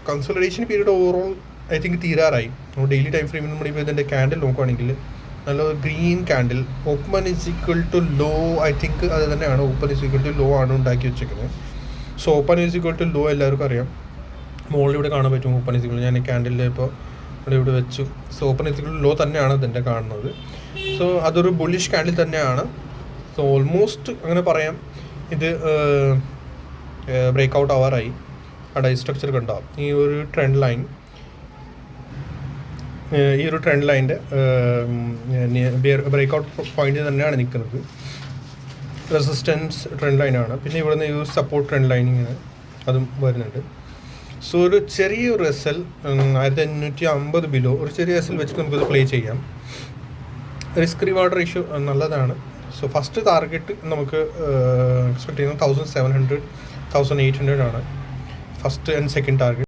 Consolidation period overall I think തീരാറായി. Daily time ഫ്രെയിമിൽ നമ്മൾ ഇപ്പോൾ ഇതിൻ്റെ ക്യാൻഡിൽ നോക്കുകയാണെങ്കിൽ നല്ല green candle open is equal to low, I think അത് തന്നെയാണ് open is equal to low ആണ് ഉണ്ടാക്കി വെച്ചിരിക്കുന്നത്. So open is equal to low എല്ലാവർക്കും അറിയാം. മുകളിലൂടെ കാണാൻ പറ്റും ഓപ്പൺ ഇസ് ഈക്വൽ, ഞാൻ ക്യാൻഡിൽ ഇപ്പോൾ ഇവിടെ വെച്ചു. So open is equal to low തന്നെയാണ് ഇതിൻ്റെ കാണുന്നത്. സോ അതൊരു ബുള്ളിഷ് ക്യാൻഡിൽ തന്നെയാണ്. സോ ഓൾമോസ്റ്റ് അങ്ങനെ പറയാം ഇത് ബ്രേക്ക് ഔട്ട് ആവാറായി. ആ ഡൈ സ്ട്രക്ചർ കണ്ടാവും. ഈ ഒരു ട്രെൻഡ് ലൈൻ്റെ ബ്രേക്ക് ഔട്ട് പോയിന്റ് തന്നെയാണ് നിൽക്കുന്നത്. റെസിസ്റ്റൻസ് ട്രെൻഡ് ലൈനാണ്. പിന്നെ ഇവിടുന്ന് ഈ സപ്പോർട്ട് ട്രെൻഡ് ലൈൻ ഇങ്ങനെ അതും വരുന്നുണ്ട്. സോ ഒരു ചെറിയൊരു എസ്എൽ 1550 ബിലോ ഒരു ചെറിയ എസ്എൽ വെച്ചിട്ട് നമുക്കത് പ്ലേ ചെയ്യാം. റിസ്ക് റിവാർഡ് റേഷ്യോ നല്ലതാണ്. സോ ഫസ്റ്റ് ടാർഗറ്റ് നമുക്ക് എക്സ്പെക്ട് ചെയ്യുന്നത് 1700 1800 ആണ് ഫസ്റ്റ് ആൻഡ് സെക്കൻഡ് ടാർഗറ്റ്.